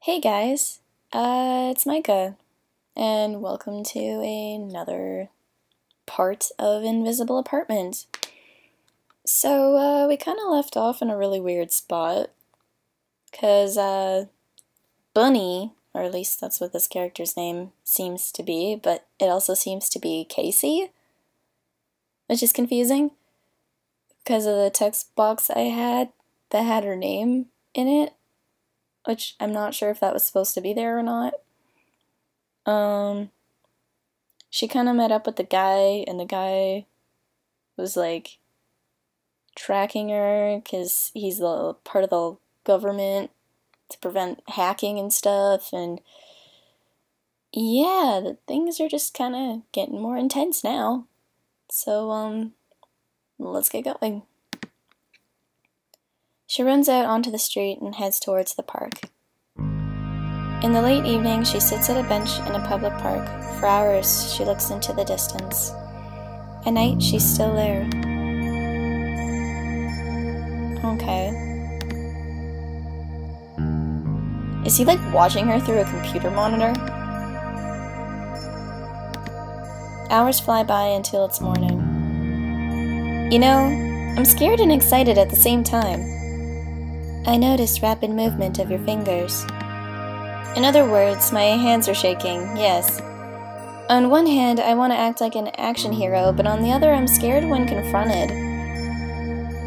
Hey guys, it's Micah, and welcome to another part of Invisible Apartment. So, we kind of left off in a really weird spot, because, Bunny, or at least that's what this character's name seems to be, but it also seems to be Casey, which is confusing, because of the text box I had that had her name in it. Which I'm not sure if that was supposed to be there or not. She kind of met up with the guy, and the guy was like tracking her because he's the part of the government to prevent hacking and stuff, and yeah, the things are just kind of getting more intense now. So, let's get going. She runs out onto the street and heads towards the park. In the late evening, she sits at a bench in a public park. For hours, she looks into the distance. At night, she's still there. Okay. Is he, like, watching her through a computer monitor? Hours fly by until it's morning. You know, I'm scared and excited at the same time. I noticed rapid movement of your fingers. In other words, my hands are shaking, yes. On one hand, I want to act like an action hero, but on the other, I'm scared when confronted.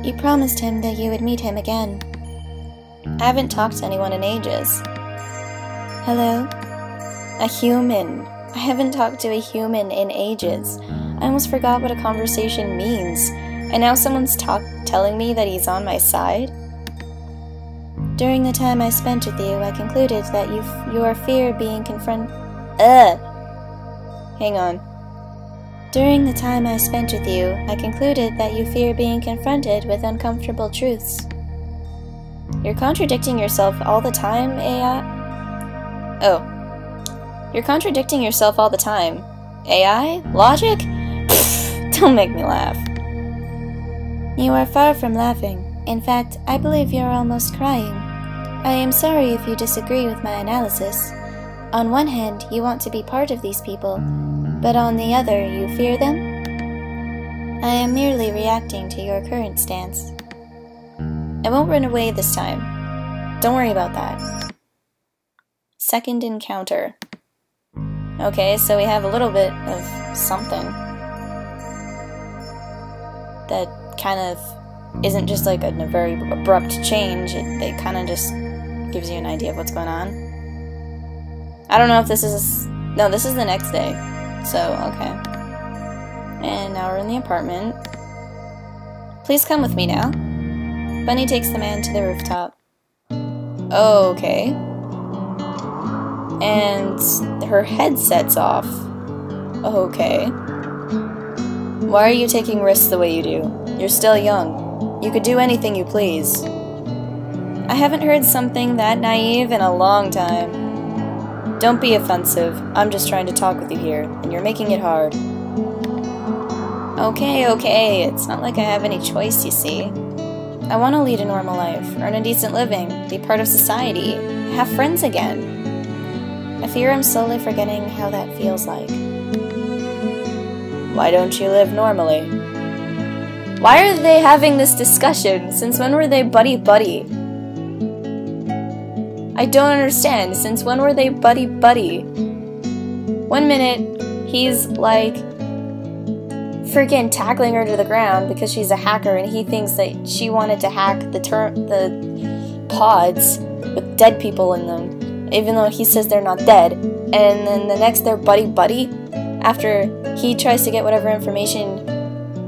You promised him that you would meet him again. I haven't talked to anyone in ages. Hello? A human. I haven't talked to a human in ages. I almost forgot what a conversation means, and now someone's telling me that he's on my side? During the time I spent with you, I concluded that your fear being confronted. Hang on. During the time I spent with you, I concluded that you fear being confronted with uncomfortable truths. You're contradicting yourself all the time, AI? Oh. You're contradicting yourself all the time. AI? Logic? Pfft, don't make me laugh. You are far from laughing. In fact, I believe you're almost crying. I am sorry if you disagree with my analysis. On one hand, you want to be part of these people, but on the other, you fear them? I am merely reacting to your current stance. I won't run away this time. Don't worry about that. Second encounter. Okay, so we have a little bit of something that kind of isn't just like a very abrupt change. They kind of just gives you an idea of what's going on. I don't know if this is... No, this is the next day. So, okay. And now we're in the apartment. Please come with me now. Bunny takes the man to the rooftop. Oh, okay. And her head sets off. Okay. Why are you taking risks the way you do? You're still young. You could do anything you please. I haven't heard something that naive in a long time. Don't be offensive. I'm just trying to talk with you here, and you're making it hard. Okay. It's not like I have any choice, you see. I want to lead a normal life, earn a decent living, be part of society, have friends again. I fear I'm slowly forgetting how that feels like. Why don't you live normally? Why are they having this discussion? Since when were they buddy-buddy? I don't understand. Since when were they buddy-buddy? 1 minute, he's like freaking tackling her to the ground because she's a hacker and he thinks that she wanted to hack the pods with dead people in them, even though he says they're not dead. And then the next they're buddy-buddy after he tries to get whatever information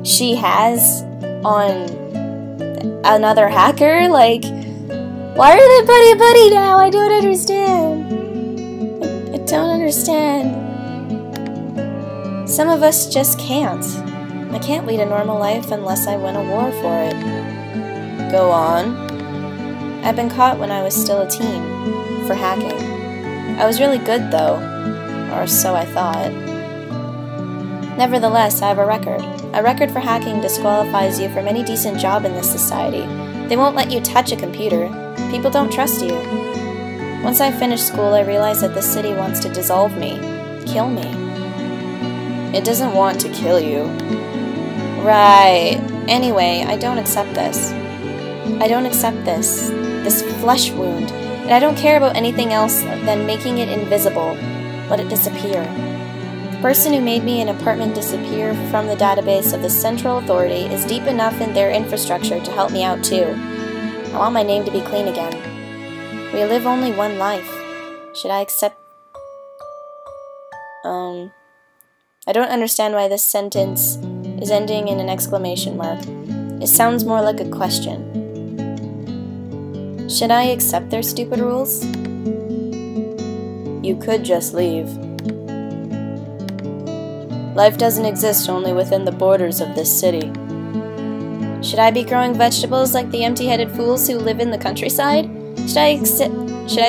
she has on another hacker. Like, why are they buddy-buddy now? I don't understand. I don't understand. Some of us just can't. I can't lead a normal life unless I win a war for it. Go on. I've been caught when I was still a teen for hacking. I was really good though, or so I thought. Nevertheless, I have a record. A record for hacking disqualifies you from any decent job in this society. They won't let you touch a computer. People don't trust you. Once I finished school, I realized that the city wants to dissolve me. Kill me. It doesn't want to kill you. Right. Anyway, I don't accept this. I don't accept this flesh wound, and I don't care about anything else than making it invisible. Let it disappear. The person who made me an apartment disappear from the database of the Central Authority is deep enough in their infrastructure to help me out too. I want my name to be clean again. We live only one life. Should I accept... I don't understand why this sentence is ending in an exclamation mark. It sounds more like a question. Should I accept their stupid rules? You could just leave. Life doesn't exist only within the borders of this city. Should I be growing vegetables like the empty-headed fools who live in the countryside? Should I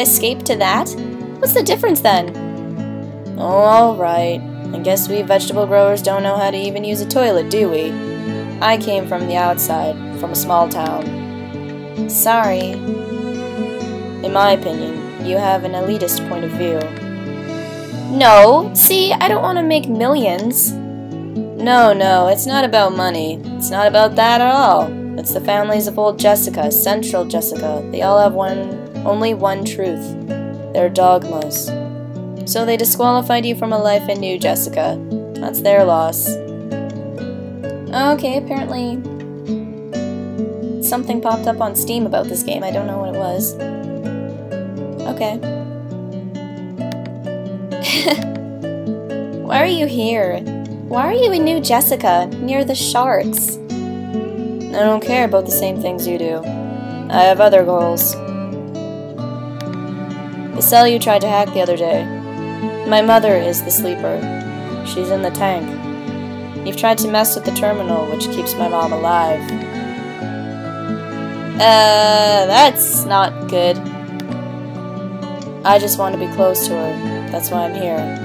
escape to that? What's the difference then? Oh, alright. I guess we vegetable growers don't know how to even use a toilet, do we? I came from the outside, from a small town. Sorry. In my opinion, you have an elitist point of view. No! See, I don't want to make millions. No, it's not about money. It's not about that at all. It's the families of old Jessica, Central Jessica. They all have only one truth. Their dogmas. So they disqualified you from a life in New Jessica. That's their loss. Okay, apparently something popped up on Steam about this game. I don't know what it was. Okay. Why are you here? Why are you in New Jessica, near the sharks? I don't care about the same things you do. I have other goals. The cell you tried to hack the other day. My mother is the sleeper. She's in the tank. You've tried to mess with the terminal, which keeps my mom alive. That's not good. I just want to be close to her. That's why I'm here.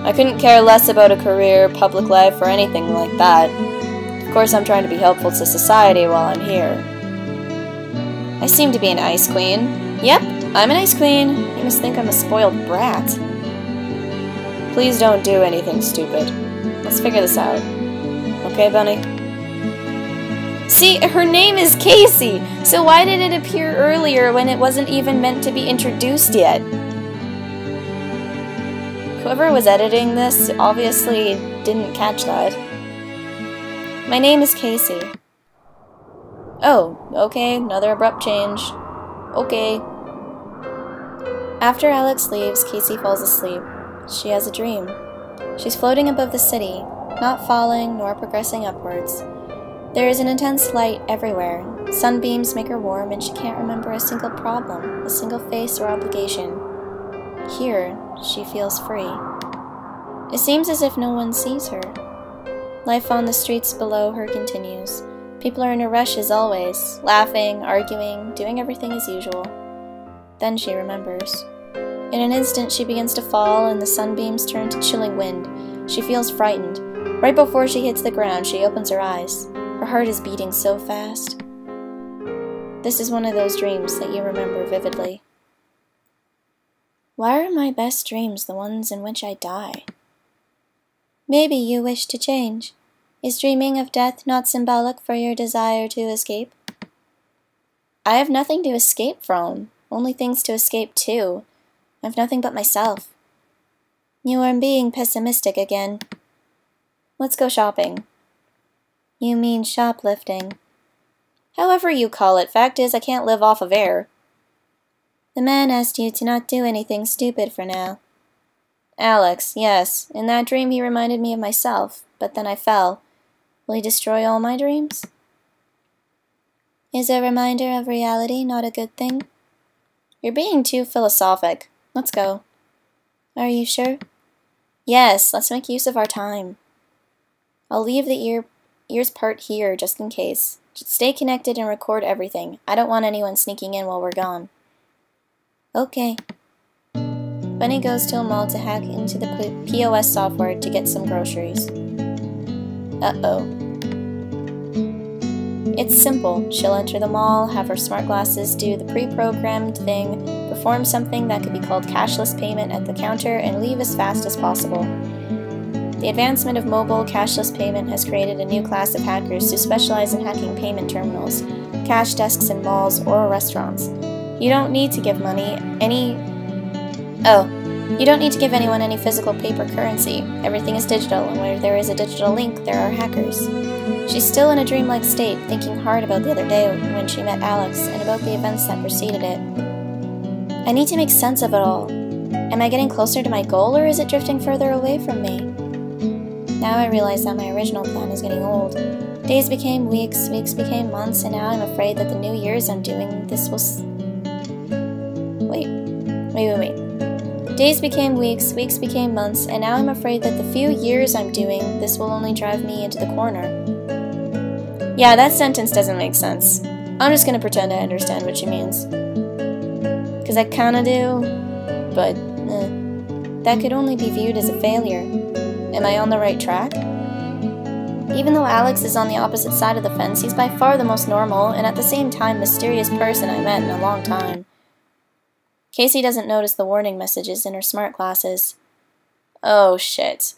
I couldn't care less about a career, public life, or anything like that. Of course, I'm trying to be helpful to society while I'm here. I seem to be an ice queen. Yep, I'm an ice queen. You must think I'm a spoiled brat. Please don't do anything stupid. Let's figure this out. Okay, Bunny? See, her name is Casey, so why did it appear earlier when it wasn't even meant to be introduced yet? Whoever was editing this obviously didn't catch that. My name is Casey. Oh, okay, another abrupt change. Okay. After Alex leaves, Casey falls asleep. She has a dream. She's floating above the city, not falling nor progressing upwards. There is an intense light everywhere. Sunbeams make her warm, and she can't remember a single problem, a single face or obligation. Here, she feels free. It seems as if no one sees her. Life on the streets below her continues. People are in a rush as always, laughing, arguing, doing everything as usual. Then she remembers. In an instant, she begins to fall, and the sunbeams turn to chilling wind. She feels frightened. Right before she hits the ground, she opens her eyes. Her heart is beating so fast. This is one of those dreams that you remember vividly. Why are my best dreams the ones in which I die? Maybe you wish to change. Is dreaming of death not symbolic for your desire to escape? I have nothing to escape from, only things to escape to. I have nothing but myself. You are being pessimistic again. Let's go shopping. You mean shoplifting. However you call it, fact is I can't live off of air. The man asked you to not do anything stupid for now. Alex, yes. In that dream he reminded me of myself, but then I fell. Will he destroy all my dreams? Is a reminder of reality not a good thing? You're being too philosophic. Let's go. Are you sure? Yes, let's make use of our time. I'll leave the ears part here just in case. Just stay connected and record everything. I don't want anyone sneaking in while we're gone. Okay. Bunny goes to a mall to hack into the POS software to get some groceries. Uh-oh. It's simple. She'll enter the mall, have her smart glasses do the pre-programmed thing, perform something that could be called cashless payment at the counter and leave as fast as possible. The advancement of mobile cashless payment has created a new class of hackers who specialize in hacking payment terminals, cash desks in malls or restaurants. You don't need to give anyone any physical paper currency. Everything is digital, and where there is a digital link, there are hackers. She's still in a dreamlike state, thinking hard about the other day when she met Alex and about the events that preceded it. I need to make sense of it all. Am I getting closer to my goal, or is it drifting further away from me? Now I realize that my original plan is getting old. Days became weeks, weeks became months, and now I'm afraid that the new years I'm doing this will Wait. Days became weeks, weeks became months, and now I'm afraid that the few years I'm doing this will only drive me into the corner. Yeah, that sentence doesn't make sense. I'm just gonna pretend I understand what she means. Because I kinda do, but that could only be viewed as a failure. Am I on the right track? Even though Alex is on the opposite side of the fence, he's by far the most normal, and at the same time mysterious person I met in a long time. Casey doesn't notice the warning messages in her smart glasses. Oh shit.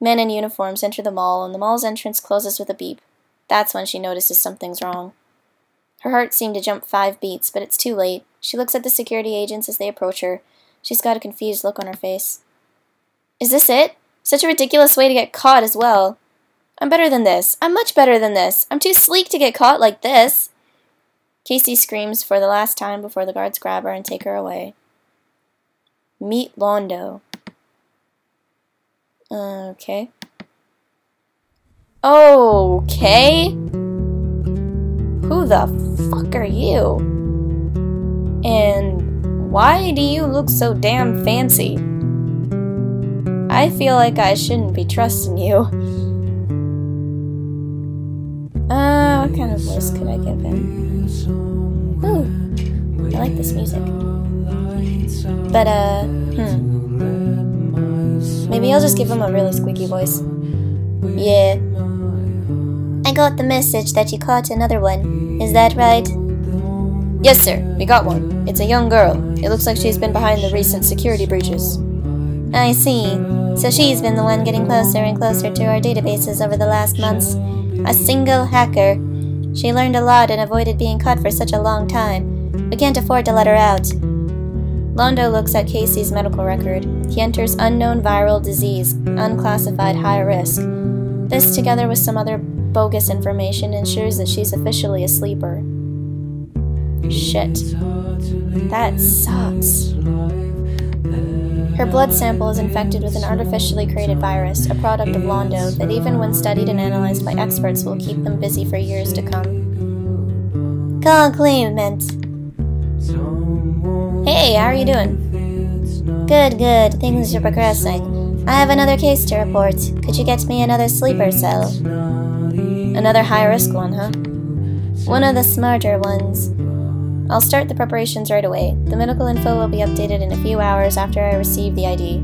Men in uniforms enter the mall, and the mall's entrance closes with a beep. That's when she notices something's wrong. Her heart seemed to jump 5 beats, but it's too late. She looks at the security agents as they approach her. She's got a confused look on her face. Is this it? Such a ridiculous way to get caught as well. I'm better than this. I'm much better than this. I'm too sleek to get caught like this. Casey screams for the last time before the guards grab her and take her away. Meet Londo. Okay. Okay? Who the fuck are you? And why do you look so damn fancy? I feel like I shouldn't be trusting you. What kind of voice could I give him? Ooh, I like this music. But, maybe I'll just give him a really squeaky voice. Yeah. I got the message that you caught another one. Is that right? Yes, sir. We got one. It's a young girl. It looks like she's been behind the recent security breaches. I see. So she's been the one getting closer and closer to our databases over the last months. A single hacker. She learned a lot and avoided being caught for such a long time. We can't afford to let her out. Londo looks at Casey's medical record. He enters unknown viral disease, unclassified high risk. This, together with some other bogus information, ensures that she's officially a sleeper. Shit. That sucks. Her blood sample is infected with an artificially created virus, a product of Londo, that even when studied and analyzed by experts will keep them busy for years to come. Compliment. Hey, how are you doing? Good, good. Things are progressing. I have another case to report. Could you get me another sleeper cell? Another high-risk one, huh? One of the smarter ones. I'll start the preparations right away. The medical info will be updated in a few hours after I receive the ID.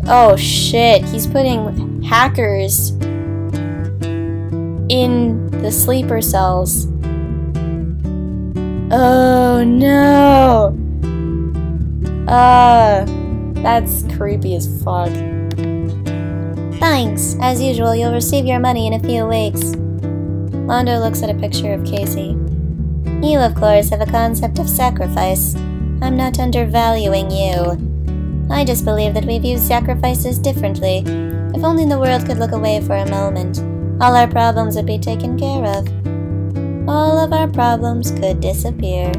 Oh shit, he's putting hackers in the sleeper cells. Oh no! That's creepy as fuck. Thanks. As usual, you'll receive your money in a few weeks. Londo looks at a picture of Casey. You, of course, have a concept of sacrifice. I'm not undervaluing you. I just believe that we view sacrifices differently. If only the world could look away for a moment, all our problems would be taken care of. All of our problems could disappear.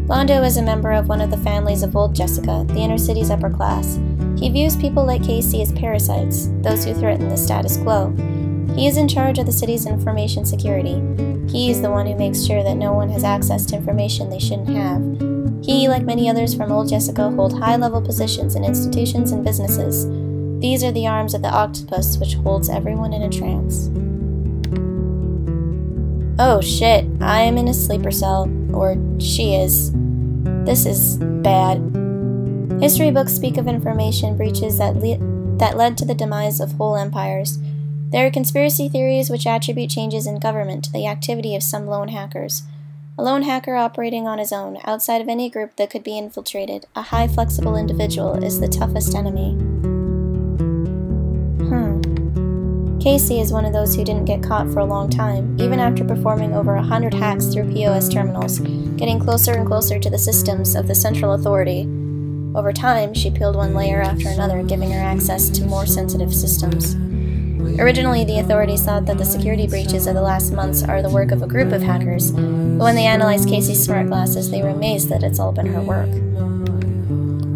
Londo is a member of one of the families of Old Jessica, the inner city's upper class. He views people like Casey as parasites, those who threaten the status quo. He is in charge of the city's information security. He is the one who makes sure that no one has access to information they shouldn't have. He, like many others from Old Jessica, hold high-level positions in institutions and businesses. These are the arms of the octopus which holds everyone in a trance. Oh shit, I am in a sleeper cell. Or she is. This is bad. History books speak of information breaches that led to the demise of whole empires. There are conspiracy theories which attribute changes in government to the activity of some lone hackers. A lone hacker operating on his own, outside of any group that could be infiltrated. A high flexible individual is the toughest enemy. Casey is one of those who didn't get caught for a long time, even after performing over 100 hacks through POS terminals, getting closer and closer to the systems of the Central Authority. Over time, she peeled one layer after another, giving her access to more sensitive systems. Originally, the authorities thought that the security breaches of the last months are the work of a group of hackers, but when they analyzed Casey's smart glasses, they were amazed that it's all been her work.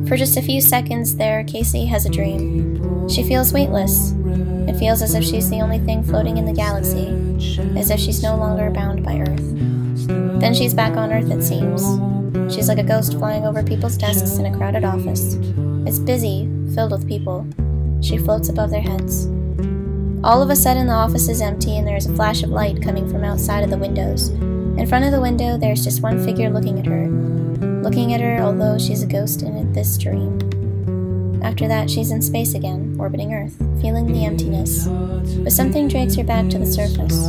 For just a few seconds there, Casey has a dream. She feels weightless. It feels as if she's the only thing floating in the galaxy, as if she's no longer bound by Earth. Then she's back on Earth, it seems. She's like a ghost flying over people's desks in a crowded office. It's busy, filled with people. She floats above their heads. All of a sudden, the office is empty and there's a flash of light coming from outside of the windows. In front of the window, there's just one figure looking at her. Looking at her, although she's a ghost in this dream. After that, she's in space again, orbiting Earth, feeling the emptiness. But something drags her back to the surface.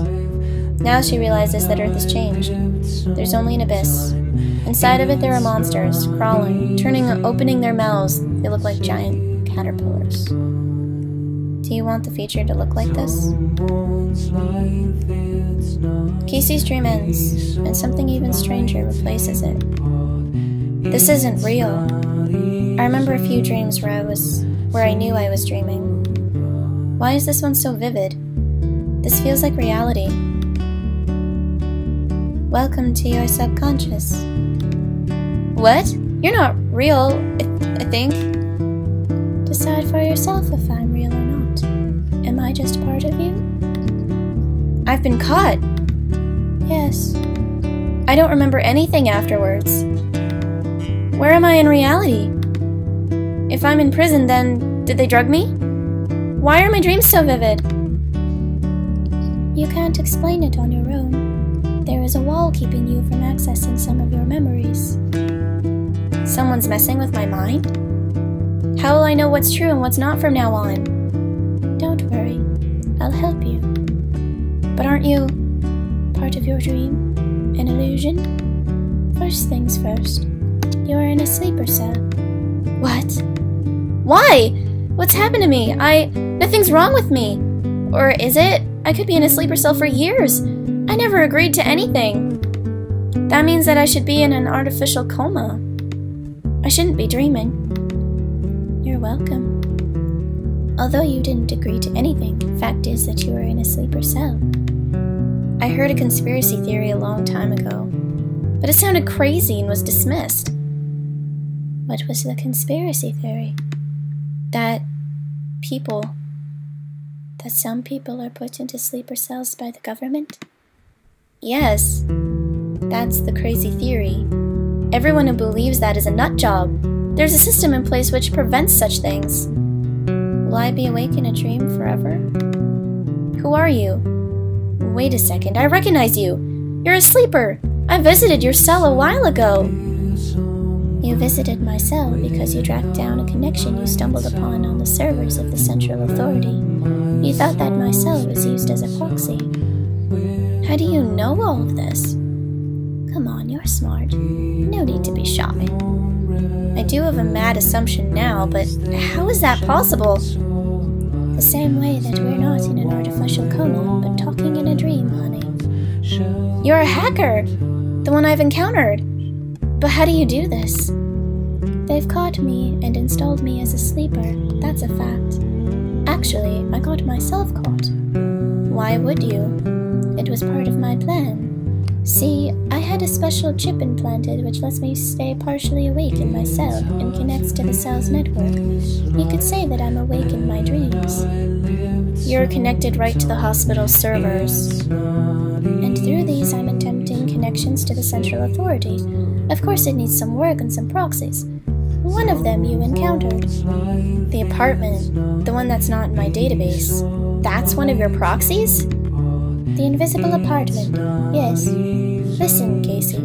Now she realizes that Earth has changed. There's only an abyss. Inside of it there are monsters, crawling, opening their mouths. They look like giant caterpillars. Do you want the future to look like this? Casey's dream ends, and something even stranger replaces it. This isn't real. I remember a few dreams where I knew I was dreaming. Why is this one so vivid? This feels like reality. Welcome to your subconscious. What? You're not real, I think. Decide for yourself if I'm real or not. Am I just part of you? I've been caught. Yes. I don't remember anything afterwards. Where am I in reality? If I'm in prison, then did they drug me? Why are my dreams so vivid? You can't explain it on your own. There is a wall keeping you from accessing some of your memories. Someone's messing with my mind? How will I know what's true and what's not from now on? Don't worry. I'll help you. But aren't you part of your dream? An illusion? First things first. You're in a sleeper cell. What? Why? What's happened to me? Nothing's wrong with me. Or is it? I could be in a sleeper cell for years. I never agreed to anything. That means that I should be in an artificial coma. I shouldn't be dreaming. You're welcome. Although you didn't agree to anything, fact is that you were in a sleeper cell. I heard a conspiracy theory a long time ago, but it sounded crazy and was dismissed. What was the conspiracy theory? That some people are put into sleeper cells by the government? Yes, that's the crazy theory. Everyone who believes that is a nut job. There's a system in place which prevents such things. Will I be awake in a dream forever? Who are you? Wait a second, I recognize you. You're a sleeper. I visited your cell a while ago. You visited my cell because you tracked down a connection you stumbled upon on the servers of the Central Authority. You thought that my cell was used as a proxy. How do you know all of this? Come on, you're smart. No need to be shy. I do have a mad assumption now, but how is that possible? The same way that we're not in an artificial coma, but talking in a dream, honey. You're a hacker! The one I've encountered! But how do you do this? They've caught me and installed me as a sleeper, that's a fact. Actually, I got myself caught. Why would you? It was part of my plan. See, I had a special chip implanted which lets me stay partially awake in my cell and connects to the cell's network. You could say that I'm awake in my dreams. You're connected right to the hospital's servers. And through these I'm attempting connections to the Central Authority. Of course it needs some work and some proxies. One of them you encountered. The apartment, the one that's not in my database. That's one of your proxies? The invisible apartment, yes. Listen, Casey.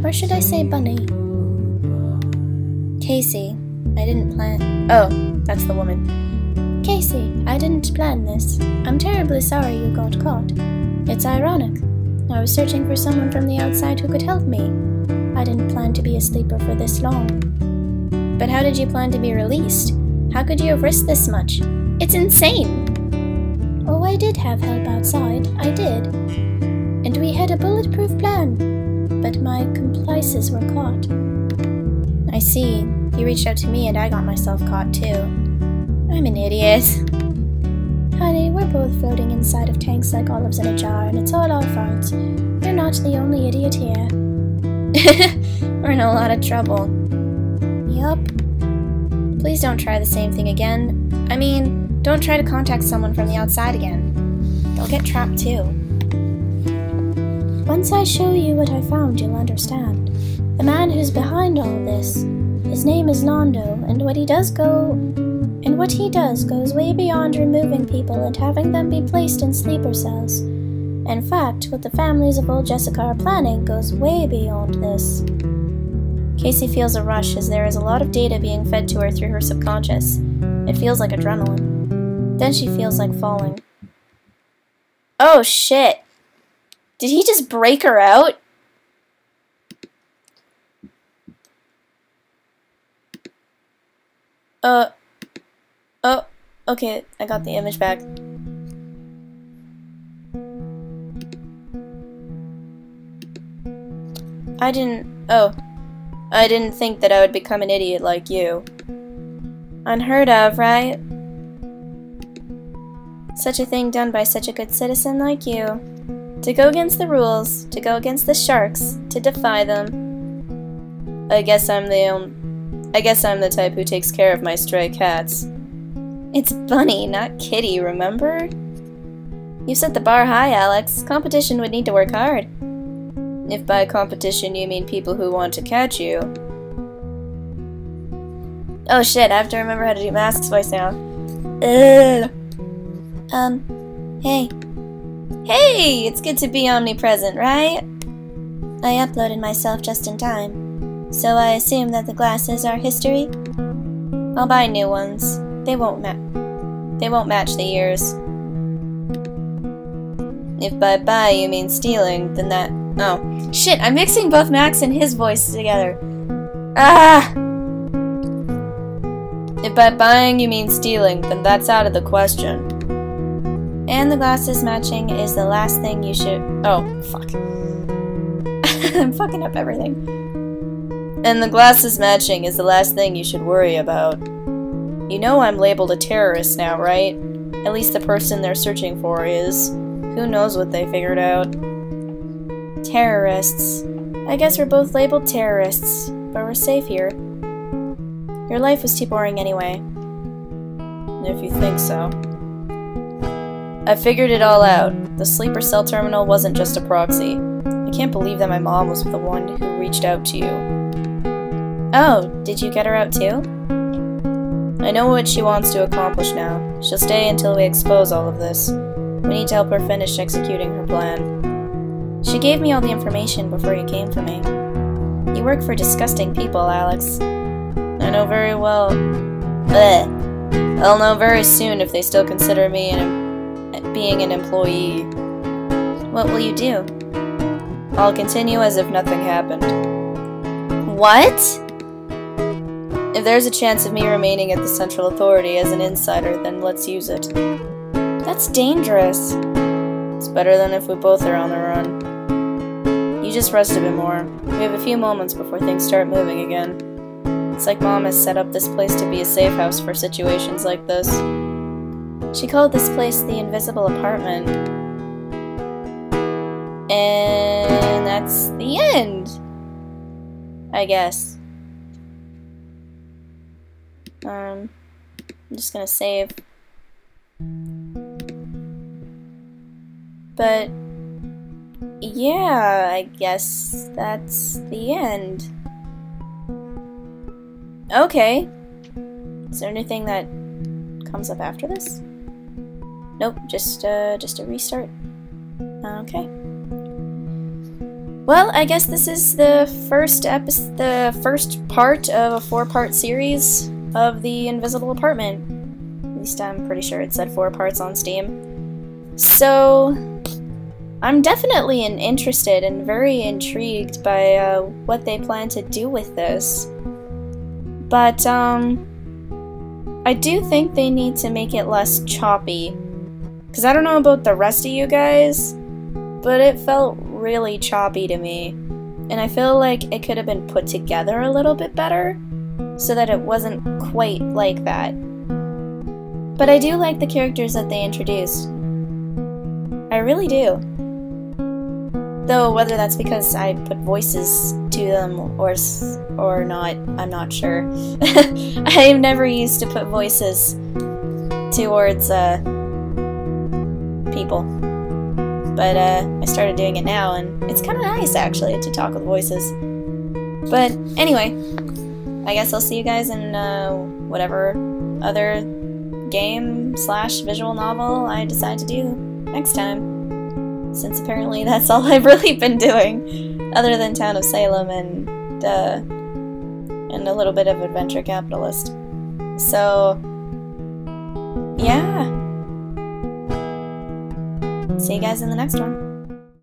Or should I say Bunny? Casey, I didn't plan— Oh, that's the woman. Casey, I didn't plan this. I'm terribly sorry you got caught. It's ironic. I was searching for someone from the outside who could help me. I didn't plan to be a sleeper for this long. But how did you plan to be released? How could you have risked this much? It's insane! Oh, I did have help outside. I did. And we had a bulletproof plan. But my complices were caught. I see. You reached out to me and I got myself caught too. I'm an idiot. Honey, we're both floating inside of tanks like olives in a jar, and it's all our fault. You're not the only idiot here. We're in a lot of trouble. Yup. Please don't try the same thing again. I mean, don't try to contact someone from the outside again. They'll get trapped too. Once I show you what I found, you'll understand. The man who's behind all this, his name is Nando, and what he does goes way beyond removing people and having them be placed in sleeper cells. In fact, what the families of old Jessica are planning goes way beyond this. Casey feels a rush as there is a lot of data being fed to her through her subconscious. It feels like adrenaline. Then she feels like falling. Oh shit! Did he just break her out? Oh, okay, I got the image back. I didn't think that I would become an idiot like you. Unheard of, right? Such a thing done by such a good citizen like you. To go against the rules, to go against the sharks, to defy them. I guess I'm the type who takes care of my stray cats. It's Bunny, not Kitty, remember? You set the bar high, Alex. Competition would need to work hard. If by competition you mean people who want to catch you. Oh shit, I have to remember how to do Mask's voice now. Hey. Hey, it's good to be omnipresent, right? I uploaded myself just in time. So I assume that the glasses are history? I'll buy new ones. They won't match the years. If by buy you mean stealing, then that... Oh. Shit, I'm mixing both Max and his voice together. Ah! If by buying you mean stealing, then that's out of the question. And the glasses matching is the last thing you should... Oh, fuck. I'm fucking up everything. And the glasses matching is the last thing you should worry about. You know I'm labeled a terrorist now, right? At least the person they're searching for is. Who knows what they figured out. Terrorists. I guess we're both labeled terrorists, but we're safe here. Your life was too boring anyway. If you think so. I figured it all out. The sleeper cell terminal wasn't just a proxy. I can't believe that my mom was the one who reached out to you. Oh, did you get her out too? I know what she wants to accomplish now. She'll stay until we expose all of this. We need to help her finish executing her plan. She gave me all the information before you came for me. You work for disgusting people, Alex. I know very well. Bleh. I'll know very soon if they still consider me being an employee. What will you do? I'll continue as if nothing happened. What? If there's a chance of me remaining at the Central Authority as an insider, then let's use it. That's dangerous. It's better than if we both are on the run. You just rest a bit more. We have a few moments before things start moving again. It's like Mom has set up this place to be a safe house for situations like this. She called this place the Invisible Apartment. And that's the end, I guess. I'm just gonna save. But yeah, I guess that's the end. Okay. Is there anything that comes up after this? Nope, just a restart. Okay. Well, I guess this is the first part of a 4-part series of the Invisible Apartment. At least I'm pretty sure it said 4 parts on Steam. So, I'm definitely interested and very intrigued by what they plan to do with this. But, I do think they need to make it less choppy. Because I don't know about the rest of you guys, but it felt really choppy to me. And I feel like it could have been put together a little bit better, so that it wasn't quite like that. But I do like the characters that they introduced. I really do. Though whether that's because I put voices to them or not, I'm not sure. I've never used to put voices towards people. But I started doing it now, and it's kind of nice actually to talk with voices. But anyway, I guess I'll see you guys in whatever other game / visual novel I decide to do next time. Since apparently that's all I've really been doing, other than Town of Salem and a little bit of Adventure Capitalist. So, yeah. See you guys in the next one.